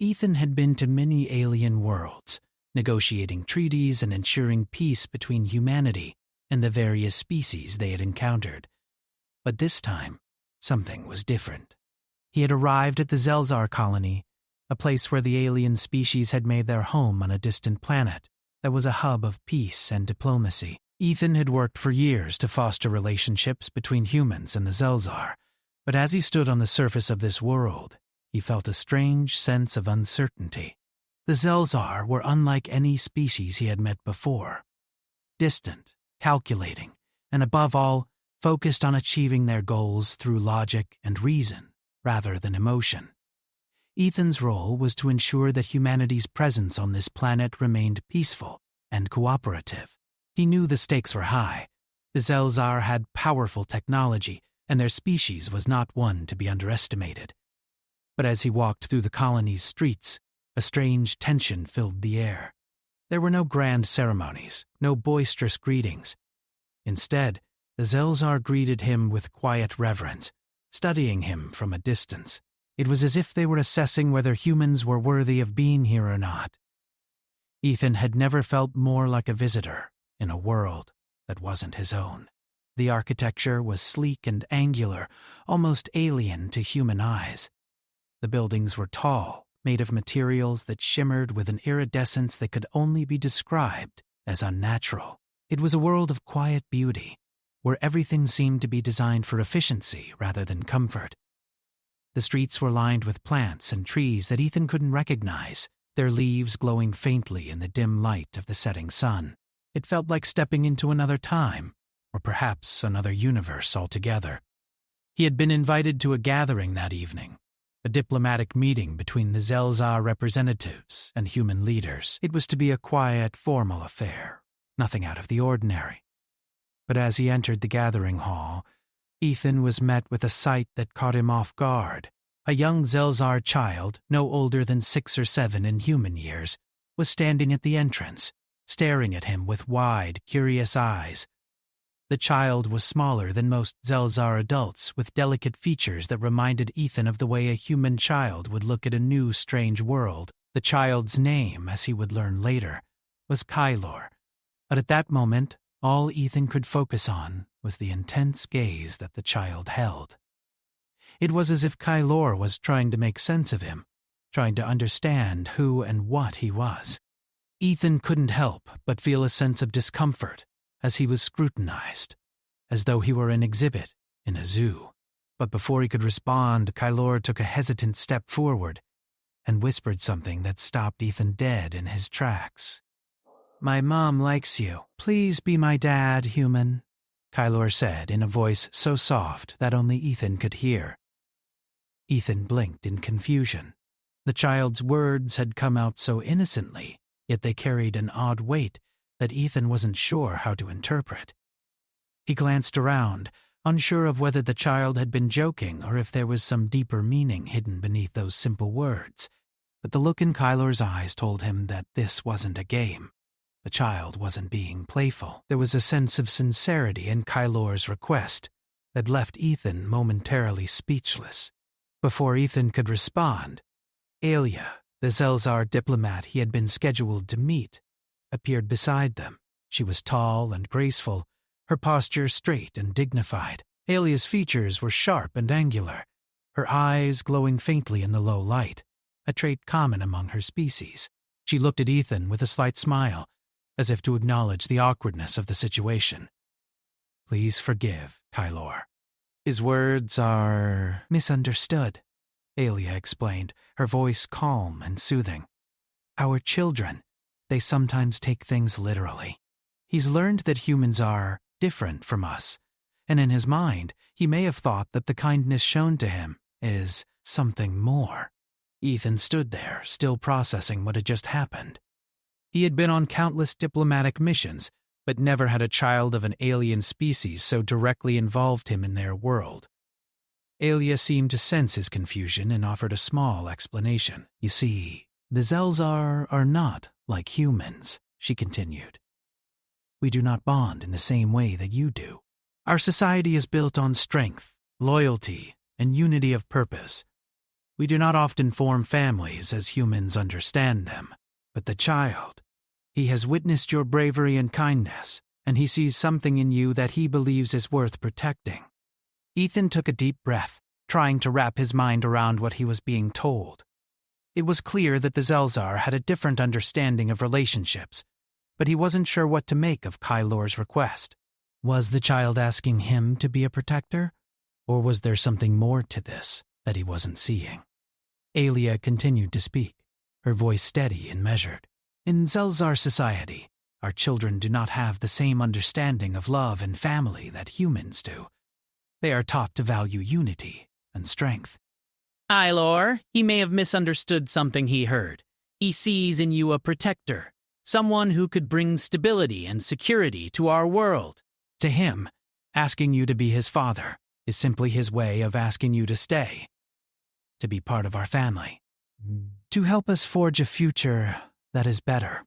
Ethan had been to many alien worlds, negotiating treaties and ensuring peace between humanity and the various species they had encountered. But this time, something was different. He had arrived at the Zelzar colony, a place where the alien species had made their home on a distant planet that was a hub of peace and diplomacy. Ethan had worked for years to foster relationships between humans and the Zelzar, but as he stood on the surface of this world, he felt a strange sense of uncertainty. The Zelzar were unlike any species he had met before. Distant, calculating, and above all, focused on achieving their goals through logic and reason rather than emotion. Ethan's role was to ensure that humanity's presence on this planet remained peaceful and cooperative. He knew the stakes were high. The Zelzar had powerful technology, and their species was not one to be underestimated. But as he walked through the colony's streets, a strange tension filled the air. There were no grand ceremonies, no boisterous greetings. Instead, the Zelzar greeted him with quiet reverence, studying him from a distance. It was as if they were assessing whether humans were worthy of being here or not. Ethan had never felt more like a visitor in a world that wasn't his own. The architecture was sleek and angular, almost alien to human eyes. The buildings were tall, made of materials that shimmered with an iridescence that could only be described as unnatural. It was a world of quiet beauty, where everything seemed to be designed for efficiency rather than comfort. The streets were lined with plants and trees that Ethan couldn't recognize, their leaves glowing faintly in the dim light of the setting sun. It felt like stepping into another time, or perhaps another universe altogether. He had been invited to a gathering that evening, a diplomatic meeting between the Zelzar representatives and human leaders. It was to be a quiet, formal affair, nothing out of the ordinary. But as he entered the gathering hall, Ethan was met with a sight that caught him off guard. A young Zelzar child, no older than 6 or 7 in human years, was standing at the entrance, staring at him with wide, curious eyes. The child was smaller than most Zelzar adults, with delicate features that reminded Ethan of the way a human child would look at a new, strange world. The child's name, as he would learn later, was Kylor, but at that moment, all Ethan could focus on was the intense gaze that the child held. It was as if Kylor was trying to make sense of him, trying to understand who and what he was. Ethan couldn't help but feel a sense of discomfort as he was scrutinized, as though he were an exhibit in a zoo. But before he could respond, Kylor took a hesitant step forward and whispered something that stopped Ethan dead in his tracks. "My mom likes you. Please be my dad, human," Kylor said in a voice so soft that only Ethan could hear. Ethan blinked in confusion. The child's words had come out so innocently, yet they carried an odd weight that Ethan wasn't sure how to interpret. He glanced around, unsure of whether the child had been joking or if there was some deeper meaning hidden beneath those simple words. But the look in Kylor's eyes told him that this wasn't a game. The child wasn't being playful. There was a sense of sincerity in Kylor's request that left Ethan momentarily speechless. Before Ethan could respond, Alia, the Zelzar diplomat he had been scheduled to meet, appeared beside them. She was tall and graceful, her posture straight and dignified. Alia's features were sharp and angular, her eyes glowing faintly in the low light, a trait common among her species. She looked at Ethan with a slight smile, as if to acknowledge the awkwardness of the situation. "Please forgive, Kylor. His words are misunderstood," Alia explained, her voice calm and soothing. "Our children, they sometimes take things literally. He's learned that humans are different from us, and in his mind, he may have thought that the kindness shown to him is something more." Ethan stood there, still processing what had just happened. He had been on countless diplomatic missions, but never had a child of an alien species so directly involved him in their world. Alia seemed to sense his confusion and offered a small explanation. "You see, the Zelzar are not like humans," she continued. "We do not bond in the same way that you do. Our society is built on strength, loyalty, and unity of purpose. We do not often form families as humans understand them, but the child, he has witnessed your bravery and kindness, and he sees something in you that he believes is worth protecting." Ethan took a deep breath, trying to wrap his mind around what he was being told. It was clear that the Zelzar had a different understanding of relationships, but he wasn't sure what to make of Kylor's request. Was the child asking him to be a protector, or was there something more to this that he wasn't seeing? Alia continued to speak, her voice steady and measured. "In Zelzar society, our children do not have the same understanding of love and family that humans do. They are taught to value unity and strength." Kylor, he may have misunderstood something he heard. He sees in you a protector, someone who could bring stability and security to our world. To him, asking you to be his father is simply his way of asking you to stay, to be part of our family, to help us forge a future that is better.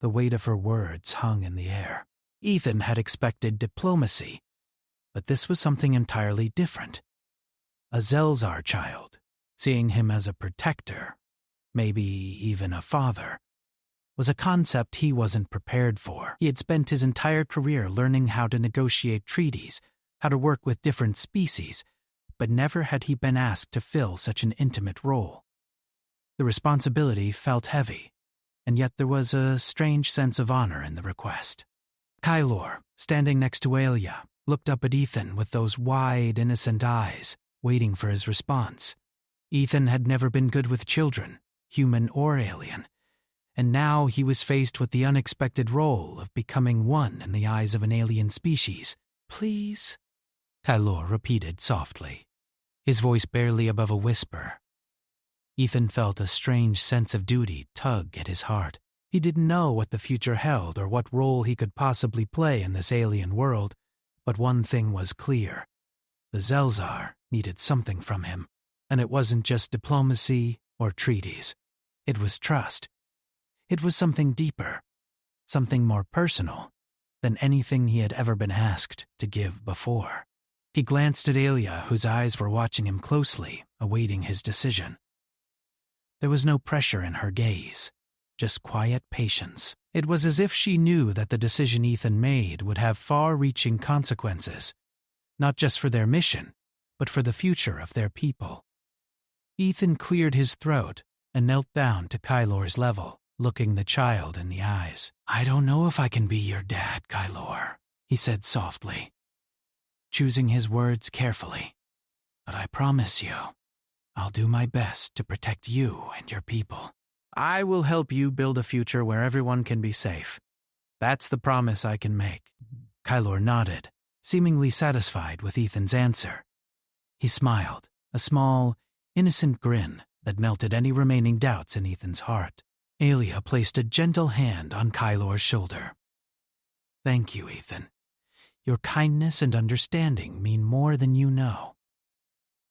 The weight of her words hung in the air. Ethan had expected diplomacy, but this was something entirely different. A Zelzar child, seeing him as a protector, maybe even a father, was a concept he wasn't prepared for. He had spent his entire career learning how to negotiate treaties, how to work with different species, but never had he been asked to fill such an intimate role. The responsibility felt heavy, and yet there was a strange sense of honor in the request. Kylor, standing next to Alia, looked up at Ethan with those wide, innocent eyes, waiting for his response. Ethan had never been good with children, human or alien, and now he was faced with the unexpected role of becoming one in the eyes of an alien species. "Please?" Kylor repeated softly, his voice barely above a whisper. Ethan felt a strange sense of duty tug at his heart. He didn't know what the future held or what role he could possibly play in this alien world, but one thing was clear. The Zelzar needed something from him, and it wasn't just diplomacy or treaties. It was trust. It was something deeper, something more personal than anything he had ever been asked to give before. He glanced at Alia, whose eyes were watching him closely, awaiting his decision. There was no pressure in her gaze, just quiet patience. It was as if she knew that the decision Ethan made would have far-reaching consequences, not just for their mission, but for the future of their people. Ethan cleared his throat and knelt down to Kylor's level, looking the child in the eyes. "I don't know if I can be your dad, Kylor," he said softly, choosing his words carefully. "But I promise you, I'll do my best to protect you and your people. I will help you build a future where everyone can be safe. That's the promise I can make." Kylor nodded, seemingly satisfied with Ethan's answer. He smiled, a small, innocent grin that melted any remaining doubts in Ethan's heart. Alia placed a gentle hand on Kylor's shoulder. "Thank you, Ethan. Your kindness and understanding mean more than you know."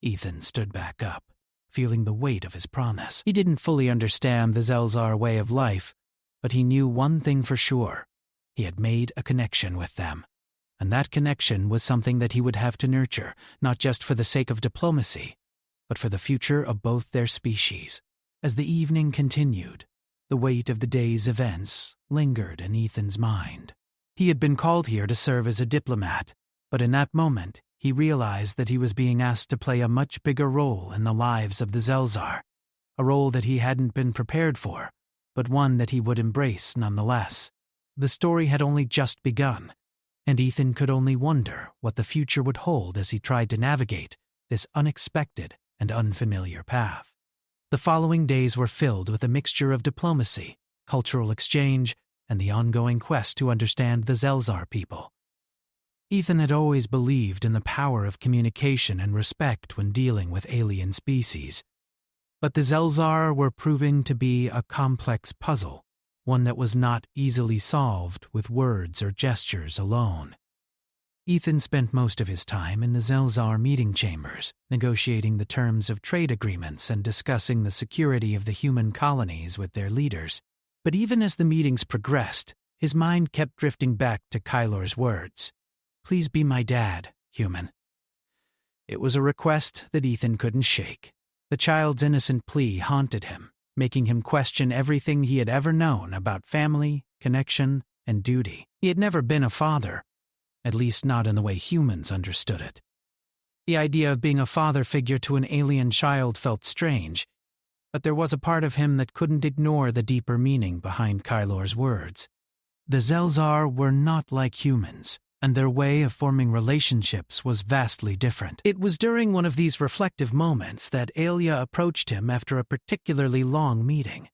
Ethan stood back up, feeling the weight of his promise. He didn't fully understand the Zelzar way of life, but he knew one thing for sure. He had made a connection with them, and that connection was something that he would have to nurture, not just for the sake of diplomacy, but for the future of both their species. As the evening continued, the weight of the day's events lingered in Ethan's mind. He had been called here to serve as a diplomat, but in that moment, he realized that he was being asked to play a much bigger role in the lives of the Zelzar, a role that he hadn't been prepared for, but one that he would embrace nonetheless. The story had only just begun, and Ethan could only wonder what the future would hold as he tried to navigate this unexpected and unfamiliar path. The following days were filled with a mixture of diplomacy, cultural exchange, and the ongoing quest to understand the Zelzar people. Ethan had always believed in the power of communication and respect when dealing with alien species, but the Zelzar were proving to be a complex puzzle, one that was not easily solved with words or gestures alone. Ethan spent most of his time in the Zelzar meeting chambers, negotiating the terms of trade agreements and discussing the security of the human colonies with their leaders. But even as the meetings progressed, his mind kept drifting back to Kylor's words. "Please be my dad, human. It was a request that Ethan couldn't shake. The child's innocent plea haunted him, making him question everything he had ever known about family, connection, and duty. He had never been a father, at least not in the way humans understood it. The idea of being a father figure to an alien child felt strange, but there was a part of him that couldn't ignore the deeper meaning behind Kylor's words. The Zelzar were not like humans, and their way of forming relationships was vastly different. It was during one of these reflective moments that Alia approached him after a particularly long meeting.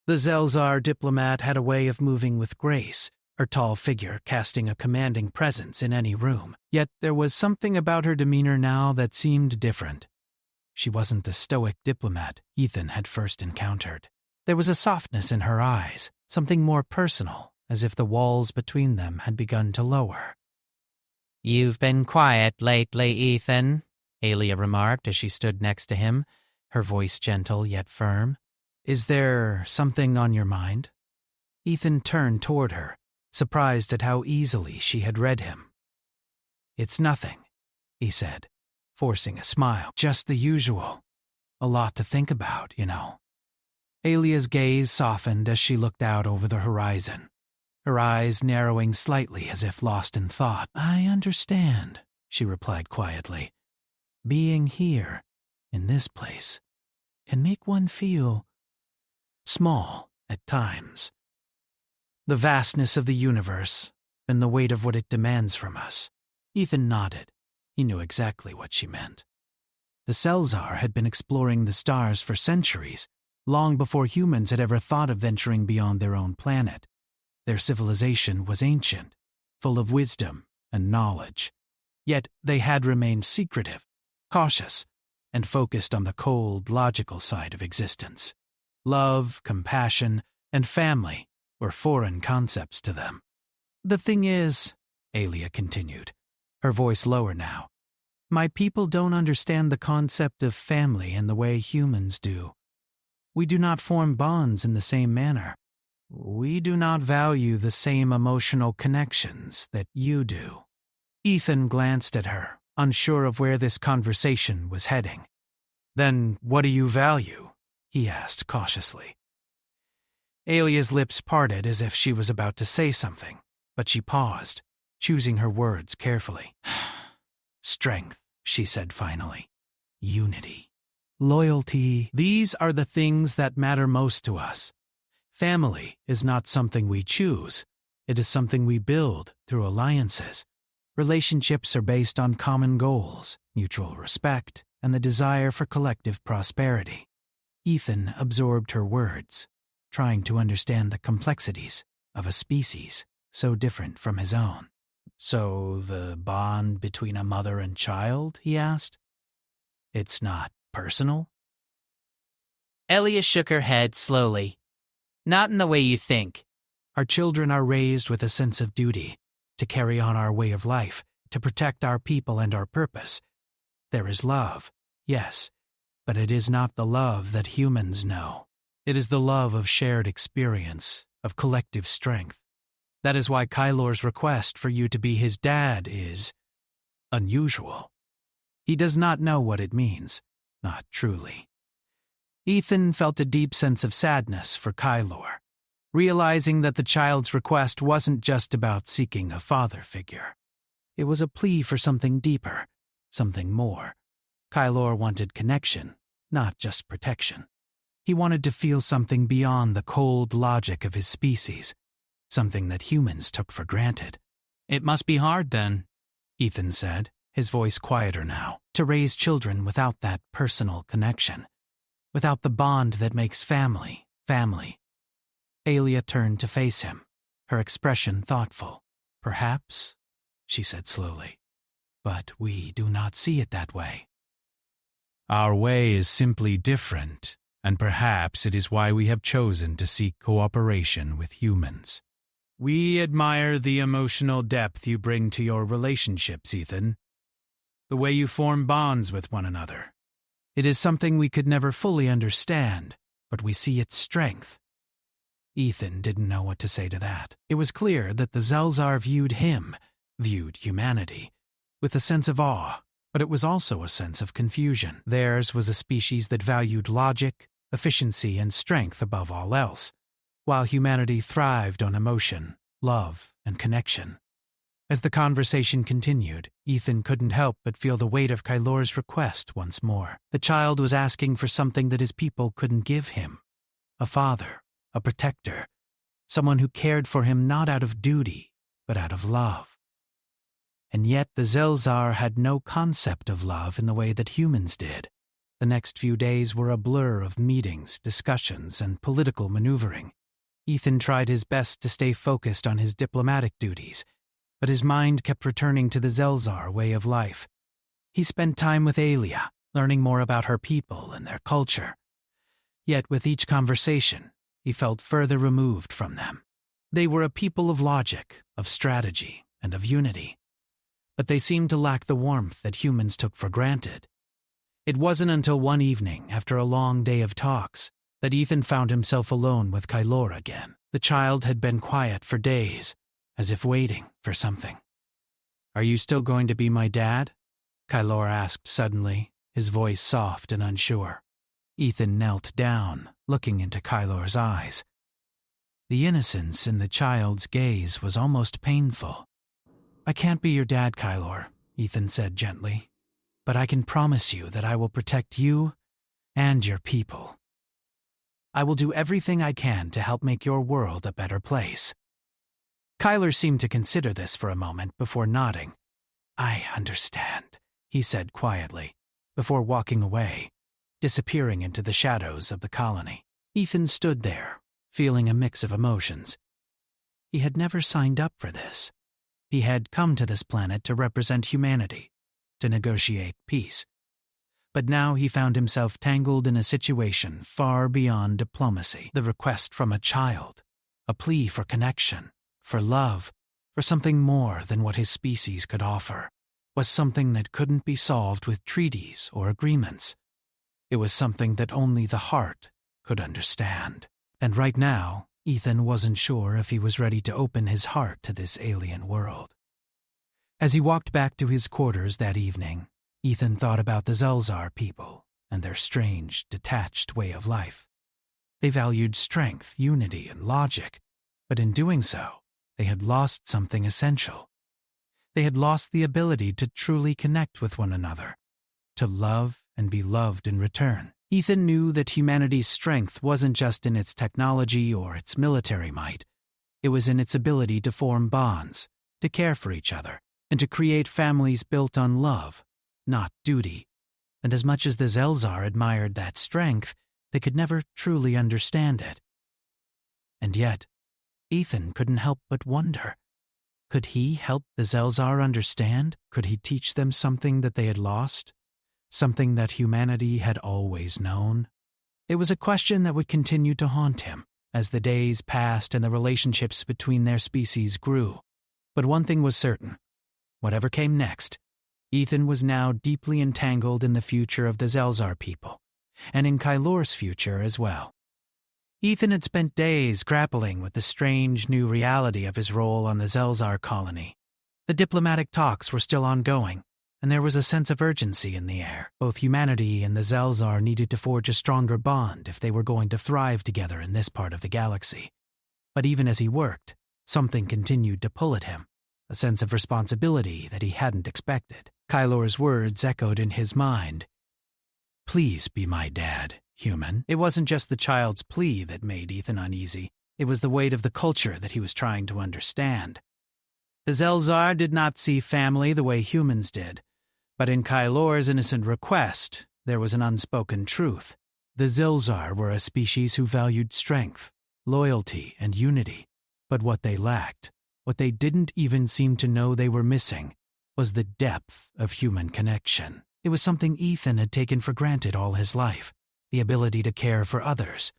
The Zelzar diplomat had a way of moving with grace, her tall figure casting a commanding presence in any room. Yet there was something about her demeanor now that seemed different. She wasn't the stoic diplomat Ethan had first encountered. There was a softness in her eyes, something more personal, as if the walls between them had begun to lower. "You've been quiet lately, Ethan," Alia remarked as she stood next to him, her voice gentle yet firm. "Is there something on your mind?" Ethan turned toward her, surprised at how easily she had read him. "It's nothing," he said, forcing a smile. "Just the usual. A lot to think about, you know." Alia's gaze softened as she looked out over the horizon, her eyes narrowing slightly as if lost in thought. "I understand," she replied quietly. "Being here, in this place, can make one feel small at times. The vastness of the universe and the weight of what it demands from us." Ethan nodded. He knew exactly what she meant. The Zelzar had been exploring the stars for centuries, long before humans had ever thought of venturing beyond their own planet. Their civilization was ancient, full of wisdom and knowledge. Yet they had remained secretive, cautious, and focused on the cold, logical side of existence. Love, compassion, and family were foreign concepts to them. "The thing is," Alia continued, her voice lower now, "my people don't understand the concept of family in the way humans do. We do not form bonds in the same manner. We do not value the same emotional connections that you do." Ethan glanced at her, unsure of where this conversation was heading. "Then what do you value?" he asked cautiously. Alia's lips parted as if she was about to say something, but she paused, choosing her words carefully. "Strength," she said finally. "Unity. Loyalty. These are the things that matter most to us. Family is not something we choose. It is something we build through alliances. Relationships are based on common goals, mutual respect, and the desire for collective prosperity." Ethan absorbed her words, trying to understand the complexities of a species so different from his own. "So the bond between a mother and child?" he asked. "It's not personal?" Alia shook her head slowly. "Not in the way you think. Our children are raised with a sense of duty, to carry on our way of life, to protect our people and our purpose. There is love, yes, but it is not the love that humans know. It is the love of shared experience, of collective strength. That is why Kylor's request for you to be his dad is unusual. He does not know what it means, not truly." Ethan felt a deep sense of sadness for Kylor, realizing that the child's request wasn't just about seeking a father figure. It was a plea for something deeper, something more. Kylor wanted connection, not just protection. He wanted to feel something beyond the cold logic of his species, something that humans took for granted. "It must be hard, then," Ethan said, his voice quieter now, "to raise children without that personal connection, without the bond that makes family, family." Alia turned to face him, her expression thoughtful. "Perhaps," she said slowly, "but we do not see it that way. Our way is simply different, and perhaps it is why we have chosen to seek cooperation with humans. We admire the emotional depth you bring to your relationships, Ethan. The way you form bonds with one another. It is something we could never fully understand, but we see its strength." Ethan didn't know what to say to that. It was clear that the Zelzar viewed him, viewed humanity, with a sense of awe, But it was also a sense of confusion. Theirs was a species that valued logic, efficiency, and strength above all else, while humanity thrived on emotion, love, and connection. As the conversation continued, Ethan couldn't help but feel the weight of Kylor's request once more. The child was asking for something that his people couldn't give him. A father, a protector, someone who cared for him not out of duty, but out of love. And yet the Zelzar had no concept of love in the way that humans did. The next few days were a blur of meetings, discussions, and political maneuvering. Ethan tried his best to stay focused on his diplomatic duties, but his mind kept returning to the Zelzar way of life. He spent time with Alia, learning more about her people and their culture. Yet with each conversation, he felt further removed from them. They were a people of logic, of strategy, and of unity. But they seemed to lack the warmth that humans took for granted. It wasn't until one evening, after a long day of talks, that Ethan found himself alone with Kylor again. The child had been quiet for days, as if waiting for something. "Are you still going to be my dad?" Kylor asked suddenly, his voice soft and unsure. Ethan knelt down, looking into Kylor's eyes. The innocence in the child's gaze was almost painful. "I can't be your dad, Kylor," Ethan said gently, "but I can promise you that I will protect you and your people. I will do everything I can to help make your world a better place." Kylor seemed to consider this for a moment before nodding. "I understand," he said quietly, before walking away, disappearing into the shadows of the colony. Ethan stood there, feeling a mix of emotions. He had never signed up for this. He had come to this planet to represent humanity, to negotiate peace. But now he found himself tangled in a situation far beyond diplomacy. The request from a child, a plea for connection, for love, for something more than what his species could offer, was something that couldn't be solved with treaties or agreements. It was something that only the heart could understand. And right now, Ethan wasn't sure if he was ready to open his heart to this alien world. As he walked back to his quarters that evening, Ethan thought about the Zelzar people and their strange, detached way of life. They valued strength, unity, and logic, but in doing so, they had lost something essential. They had lost the ability to truly connect with one another, to love and be loved in return. Ethan knew that humanity's strength wasn't just in its technology or its military might. It was in its ability to form bonds, to care for each other, and to create families built on love, not duty. And as much as the Zelzar admired that strength, they could never truly understand it. And yet, Ethan couldn't help but wonder. Could he help the Zelzar understand? Could he teach them something that they had lost? Something that humanity had always known? It was a question that would continue to haunt him as the days passed and the relationships between their species grew. But one thing was certain. Whatever came next, Ethan was now deeply entangled in the future of the Zelzar people, and in Kylor's future as well. Ethan had spent days grappling with the strange new reality of his role on the Zelzar colony. The diplomatic talks were still ongoing, and there was a sense of urgency in the air. Both humanity and the Zelzar needed to forge a stronger bond if they were going to thrive together in this part of the galaxy. But even as he worked, something continued to pull at him, a sense of responsibility that he hadn't expected. Kylor's words echoed in his mind. "Please be my dad, human." It wasn't just the child's plea that made Ethan uneasy. It was the weight of the culture that he was trying to understand. The Zelzar did not see family the way humans did, but in Kylor's innocent request, there was an unspoken truth. The Zelzar were a species who valued strength, loyalty, and unity, but what they lacked, what they didn't even seem to know they were missing, was the depth of human connection. It was something Ethan had taken for granted all his life, the ability to care for others,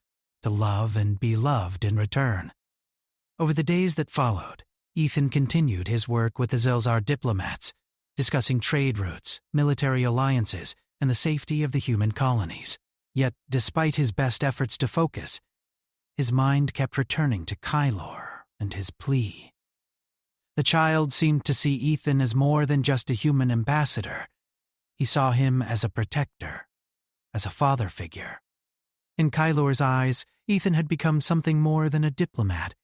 to love and be loved in return. Over the days that followed, Ethan continued his work with the Zelzar diplomats, discussing trade routes, military alliances, and the safety of the human colonies. Yet, despite his best efforts to focus, his mind kept returning to Kylor and his plea. The child seemed to see Ethan as more than just a human ambassador. He saw him as a protector, as a father figure. In Kylor's eyes, Ethan had become something more than a diplomat.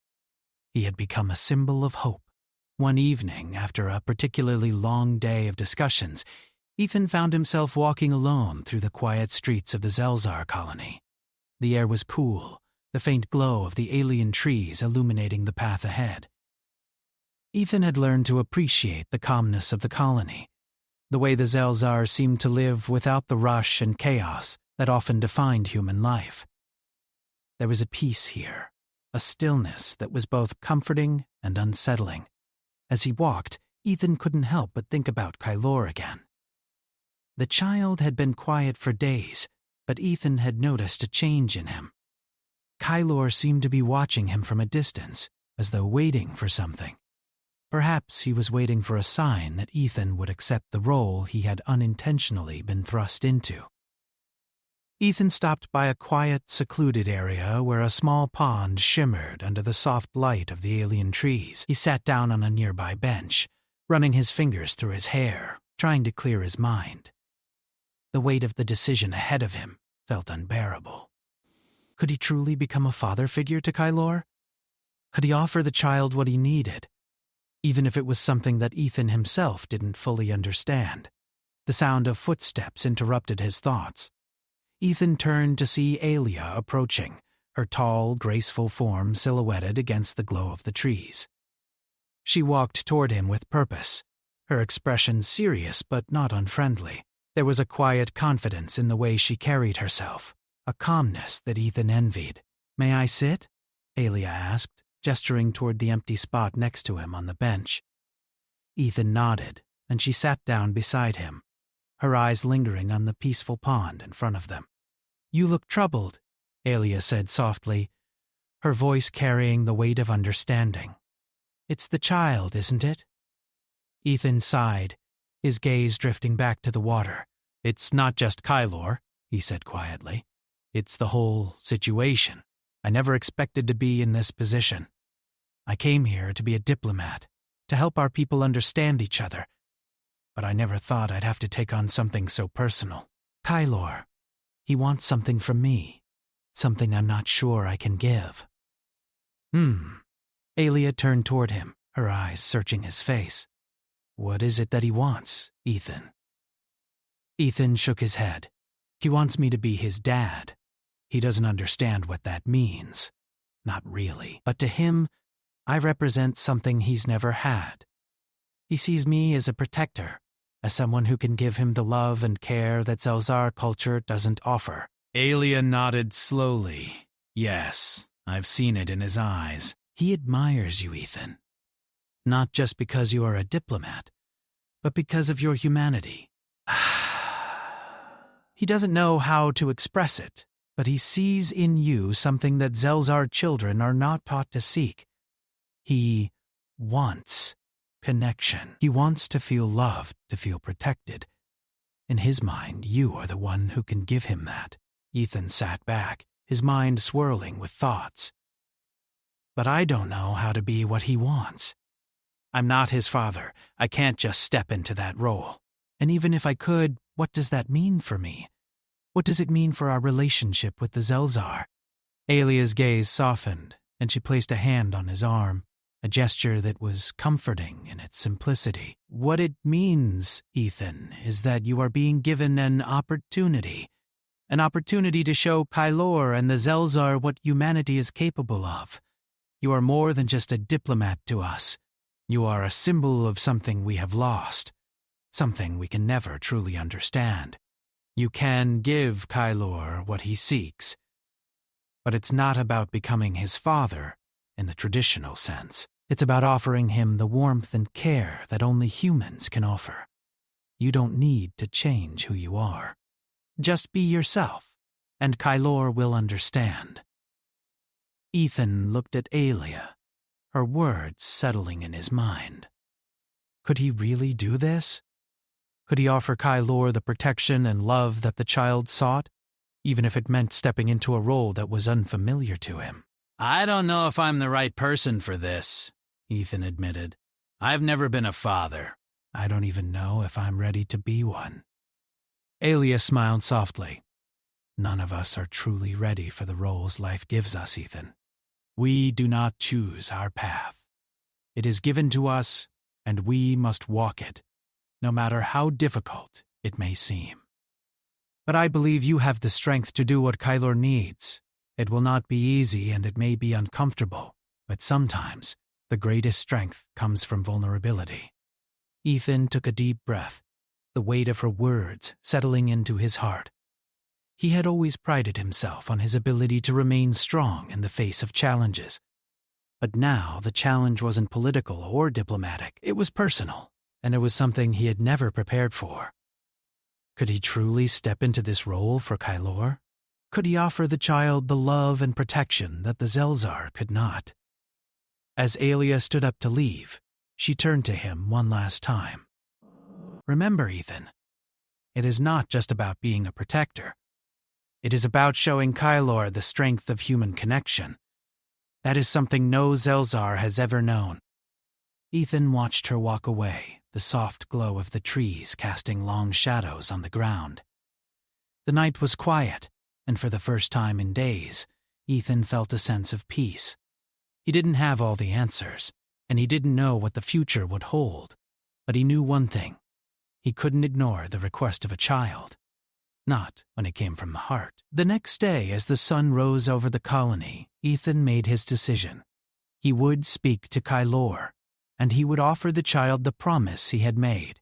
He had become a symbol of hope. One evening, after a particularly long day of discussions, Ethan found himself walking alone through the quiet streets of the Zelzar colony. The air was cool, the faint glow of the alien trees illuminating the path ahead. Ethan had learned to appreciate the calmness of the colony, the way the Zelzar seemed to live without the rush and chaos that often defined human life. There was a peace here, a stillness that was both comforting and unsettling. As he walked, Ethan couldn't help but think about Kylor again. The child had been quiet for days, but Ethan had noticed a change in him. Kylor seemed to be watching him from a distance, as though waiting for something. Perhaps he was waiting for a sign that Ethan would accept the role he had unintentionally been thrust into. Ethan stopped by a quiet, secluded area where a small pond shimmered under the soft light of the alien trees. He sat down on a nearby bench, running his fingers through his hair, trying to clear his mind. The weight of the decision ahead of him felt unbearable. Could he truly become a father figure to Kylor? Could he offer the child what he needed, even if it was something that Ethan himself didn't fully understand? The sound of footsteps interrupted his thoughts. Ethan turned to see Alia approaching, her tall, graceful form silhouetted against the glow of the trees. She walked toward him with purpose, her expression serious but not unfriendly. There was a quiet confidence in the way she carried herself, a calmness that Ethan envied. "May I sit?" Alia asked, gesturing toward the empty spot next to him on the bench. Ethan nodded, and she sat down beside him, her eyes lingering on the peaceful pond in front of them. "You look troubled," Alia said softly, her voice carrying the weight of understanding. "It's the child, isn't it?" Ethan sighed, his gaze drifting back to the water. "It's not just Kylor," he said quietly. "It's the whole situation. I never expected to be in this position. I came here to be a diplomat, to help our people understand each other, but I never thought I'd have to take on something so personal. Kylor, he wants something from me, something I'm not sure I can give." Alia turned toward him, her eyes searching his face. "What is it that he wants, Ethan?" Ethan shook his head. "He wants me to be his dad. He doesn't understand what that means. Not really. But to him, I represent something he's never had. He sees me as a protector, as someone who can give him the love and care that Zelzar culture doesn't offer." Alia nodded slowly. "Yes, I've seen it in his eyes. He admires you, Ethan. Not just because you are a diplomat, but because of your humanity. He doesn't know how to express it, but he sees in you something that Zelzar children are not taught to seek. He wants connection. He wants to feel loved, to feel protected. In his mind, you are the one who can give him that." Ethan sat back, his mind swirling with thoughts. "But I don't know how to be what he wants. I'm not his father. I can't just step into that role. And even if I could, what does that mean for me? What does it mean for our relationship with the Zelzar?" Alia's gaze softened, and she placed a hand on his arm, a gesture that was comforting in its simplicity. "What it means, Ethan, is that you are being given an opportunity to show Kylor and the Zelzar what humanity is capable of. You are more than just a diplomat to us. You are a symbol of something we have lost, something we can never truly understand. You can give Kylor what he seeks, but it's not about becoming his father in the traditional sense. It's about offering him the warmth and care that only humans can offer. You don't need to change who you are. Just be yourself, and Kylor will understand." Ethan looked at Alia, her words settling in his mind. Could he really do this? Could he offer Kylor the protection and love that the child sought, even if it meant stepping into a role that was unfamiliar to him? "I don't know if I'm the right person for this," Ethan admitted. "I've never been a father. I don't even know if I'm ready to be one." Alia smiled softly. None of us are truly ready for the roles life gives us, Ethan. We do not choose our path. It is given to us, and we must walk it, no matter how difficult it may seem. But I believe you have the strength to do what Kylor needs. It will not be easy and it may be uncomfortable, but sometimes the greatest strength comes from vulnerability. Ethan took a deep breath, the weight of her words settling into his heart. He had always prided himself on his ability to remain strong in the face of challenges. But now the challenge wasn't political or diplomatic, it was personal, and it was something he had never prepared for. Could he truly step into this role for Kylor? Could he offer the child the love and protection that the Zelzar could not? As Alia stood up to leave, she turned to him one last time. Remember, Ethan, it is not just about being a protector. It is about showing Kylor the strength of human connection. That is something no Zelzar has ever known. Ethan watched her walk away, the soft glow of the trees casting long shadows on the ground. The night was quiet, and for the first time in days, Ethan felt a sense of peace. He didn't have all the answers, and he didn't know what the future would hold, but he knew one thing. He couldn't ignore the request of a child. Not when it came from the heart. The next day, as the sun rose over the colony, Ethan made his decision. He would speak to Kylor, and he would offer the child the promise he had made.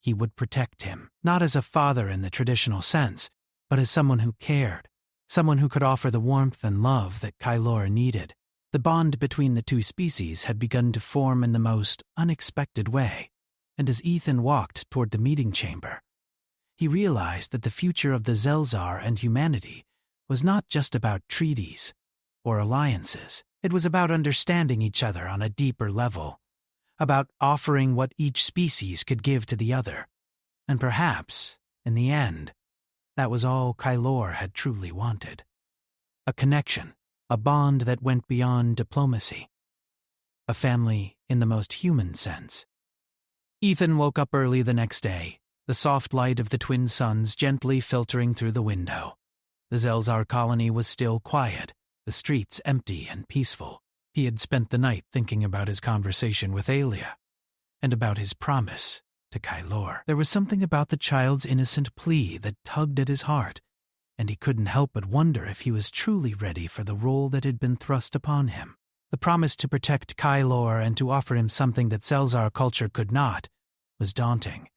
He would protect him, not as a father in the traditional sense, but as someone who cared, someone who could offer the warmth and love that Kylor needed. The bond between the two species had begun to form in the most unexpected way, and as Ethan walked toward the meeting chamber, he realized that the future of the Zelzar and humanity was not just about treaties or alliances. It was about understanding each other on a deeper level, about offering what each species could give to the other. And perhaps, in the end, that was all Kylor had truly wanted. A connection, a bond that went beyond diplomacy. A family in the most human sense. Ethan woke up early the next day, the soft light of the twin suns gently filtering through the window. The Zelzar colony was still quiet, the streets empty and peaceful. He had spent the night thinking about his conversation with Alia, and about his promise to Kylor. There was something about the child's innocent plea that tugged at his heart, and he couldn't help but wonder if he was truly ready for the role that had been thrust upon him. The promise to protect Kylor and to offer him something that Zelzar culture could not was daunting,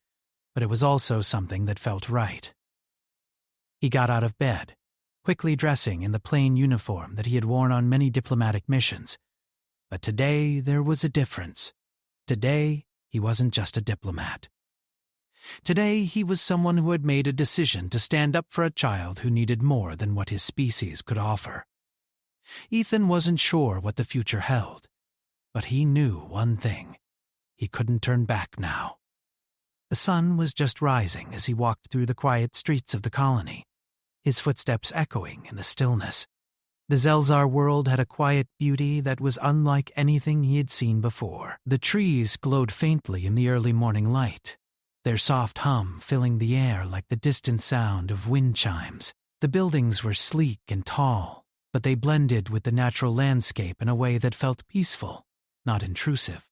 but it was also something that felt right. He got out of bed, quickly dressing in the plain uniform that he had worn on many diplomatic missions. But today there was a difference. Today he wasn't just a diplomat. Today he was someone who had made a decision to stand up for a child who needed more than what his species could offer. Ethan wasn't sure what the future held, but he knew one thing. He couldn't turn back now. The sun was just rising as he walked through the quiet streets of the colony, his footsteps echoing in the stillness. The Zelzar world had a quiet beauty that was unlike anything he had seen before. The trees glowed faintly in the early morning light, their soft hum filling the air like the distant sound of wind chimes. The buildings were sleek and tall, but they blended with the natural landscape in a way that felt peaceful, not intrusive.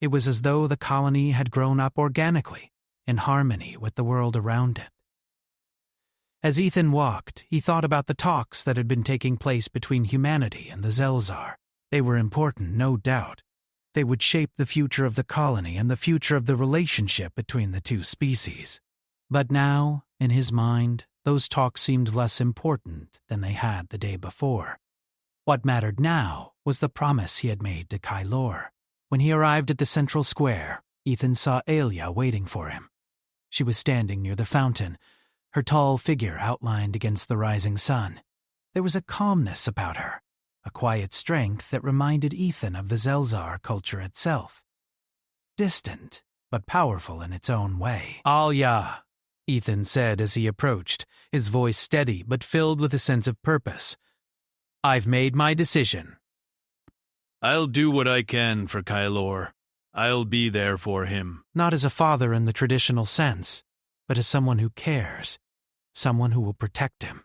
It was as though the colony had grown up organically, in harmony with the world around it. As Ethan walked, he thought about the talks that had been taking place between humanity and the Zelzar. They were important, no doubt. They would shape the future of the colony and the future of the relationship between the two species. But now, in his mind, those talks seemed less important than they had the day before. What mattered now was the promise he had made to Kylor. When he arrived at the central square, Ethan saw Alia waiting for him. She was standing near the fountain, her tall figure outlined against the rising sun. There was a calmness about her, a quiet strength that reminded Ethan of the Zelzar culture itself. Distant, but powerful in its own way. "Alia," Ethan said as he approached, his voice steady but filled with a sense of purpose. "I've made my decision." "I'll do what I can for Kylor. I'll be there for him." Not as a father in the traditional sense, but as someone who cares, someone who will protect him.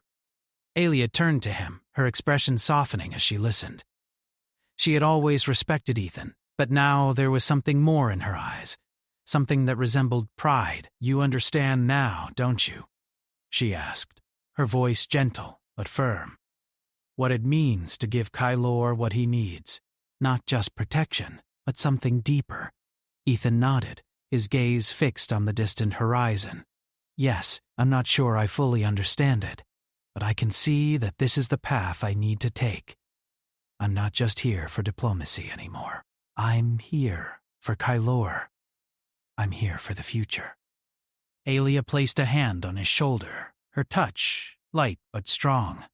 Alia turned to him, her expression softening as she listened. She had always respected Ethan, but now there was something more in her eyes, something that resembled pride. "You understand now, don't you?" she asked, her voice gentle but firm. "What it means to give Kylor what he needs, not just protection, but something deeper." Ethan nodded, his gaze fixed on the distant horizon. "Yes, I'm not sure I fully understand it, but I can see that this is the path I need to take. I'm not just here for diplomacy anymore. I'm here for Kylor. I'm here for the future." Alia placed a hand on his shoulder, her touch light but strong.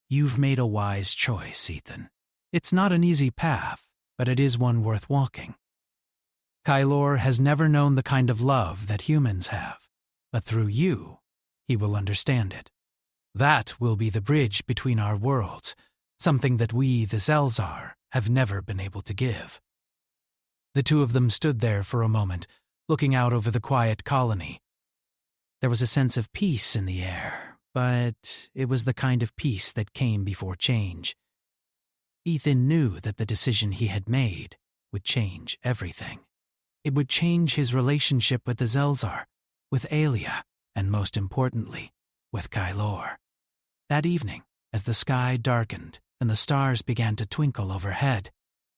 "You've made a wise choice, Ethan. It's not an easy path, but it is one worth walking. Kylor has never known the kind of love that humans have, but through you, he will understand it. That will be the bridge between our worlds, something that we, the Zelzar, have never been able to give." The two of them stood there for a moment, looking out over the quiet colony. There was a sense of peace in the air, but it was the kind of peace that came before change. Ethan knew that the decision he had made would change everything. It would change his relationship with the Zelzar, with Alia, and most importantly, with Kylor. That evening, as the sky darkened and the stars began to twinkle overhead,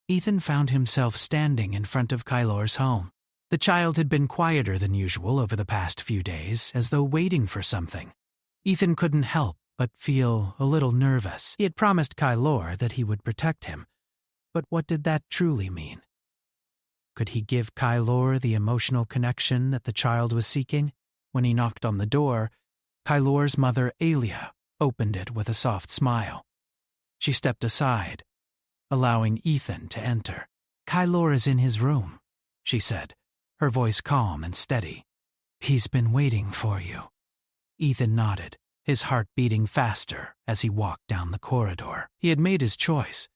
Ethan found himself standing in front of Kylor's home. The child had been quieter than usual over the past few days, as though waiting for something. Ethan couldn't help but feel a little nervous. He had promised Kylor that he would protect him, but what did that truly mean? Could he give Kylor the emotional connection that the child was seeking? When he knocked on the door, Kylor's mother, Alia, opened it with a soft smile. She stepped aside, allowing Ethan to enter. "Kylor is in his room," she said, her voice calm and steady. "He's been waiting for you." Ethan nodded, his heart beating faster as he walked down the corridor. He had made his choice,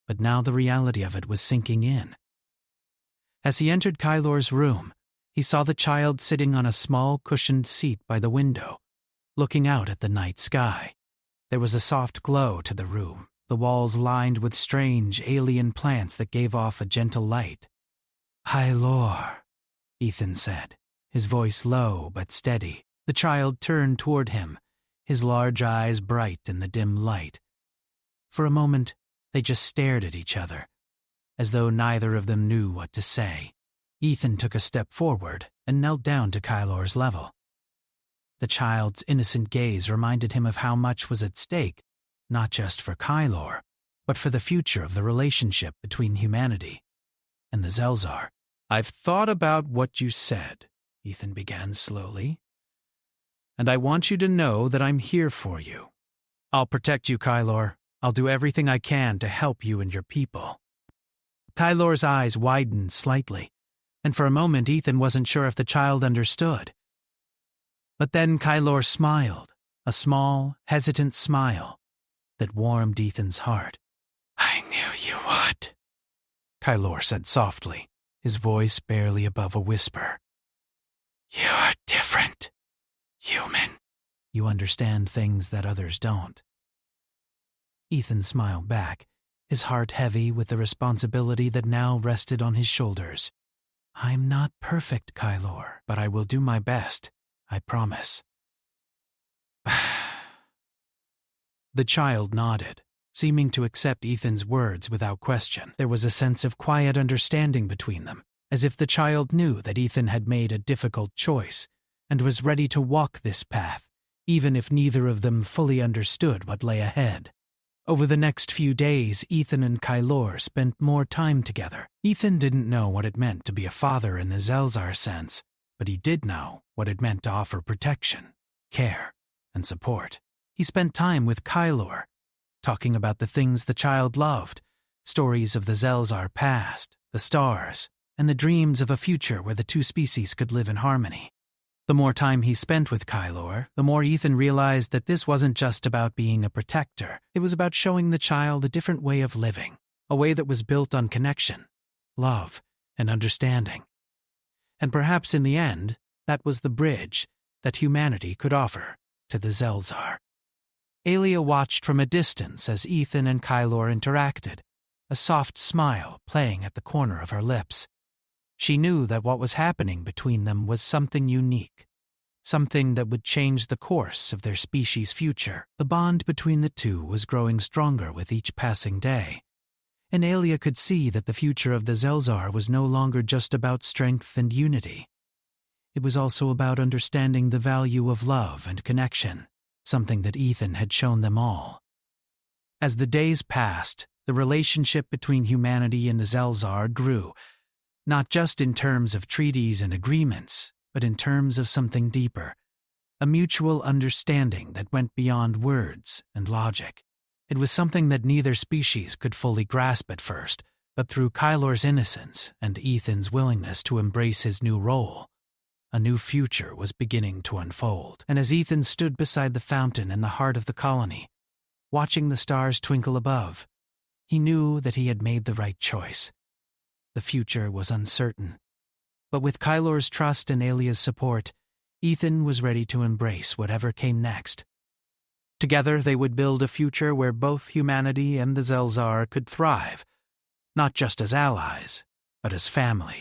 but now the reality of it was sinking in. As he entered Kylor's room, he saw the child sitting on a small cushioned seat by the window, looking out at the night sky. There was a soft glow to the room, the walls lined with strange alien plants that gave off a gentle light. "Kylor," Ethan said, his voice low but steady. The child turned toward him, his large eyes bright in the dim light. For a moment, they just stared at each other, as though neither of them knew what to say. Ethan took a step forward and knelt down to Kylor's level. The child's innocent gaze reminded him of how much was at stake, not just for Kylor, but for the future of the relationship between humanity and the Zelzar. "I've thought about what you said," Ethan began slowly, "and I want you to know that I'm here for you. I'll protect you, Kylor. I'll do everything I can to help you and your people." Kylor's eyes widened slightly, and for a moment Ethan wasn't sure if the child understood. But then Kylor smiled, a small, hesitant smile that warmed Ethan's heart. "I knew you would," Kylor said softly, his voice barely above a whisper. "You're different. Human. You understand things that others don't." Ethan smiled back, his heart heavy with the responsibility that now rested on his shoulders. "I'm not perfect, Kylor, but I will do my best, I promise." The child nodded, seeming to accept Ethan's words without question. There was a sense of quiet understanding between them, as if the child knew that Ethan had made a difficult choice and was ready to walk this path, even if neither of them fully understood what lay ahead. Over the next few days, Ethan and Kylor spent more time together. Ethan didn't know what it meant to be a father in the Zelzar sense, but he did know what it meant to offer protection, care, and support. He spent time with Kylor, talking about the things the child loved, stories of the Zelzar past, the stars, and the dreams of a future where the two species could live in harmony. The more time he spent with Kylor, the more Ethan realized that this wasn't just about being a protector. It was about showing the child a different way of living, a way that was built on connection, love, and understanding. And perhaps in the end, That was the bridge that humanity could offer to the Zelzar. Alia watched from a distance as Ethan and Kylor interacted, a soft smile playing at the corner of her lips. She knew that what was happening between them was something unique, something that would change the course of their species' future. The bond between the two was growing stronger with each passing day, and Alia could see that the future of the Zelzar was no longer just about strength and unity. It was also about understanding the value of love and connection, something that Ethan had shown them all. As the days passed, the relationship between humanity and the Zelzar grew, not just in terms of treaties and agreements, but in terms of something deeper, a mutual understanding that went beyond words and logic. It was something that neither species could fully grasp at first, but through Kylor's innocence and Ethan's willingness to embrace his new role, a new future was beginning to unfold. And as Ethan stood beside the fountain in the heart of the colony, watching the stars twinkle above, he knew that he had made the right choice. The future was uncertain, but with Kylor's trust and Alia's support, Ethan was ready to embrace whatever came next. Together they would build a future where both humanity and the Zelzar could thrive, not just as allies, but as family.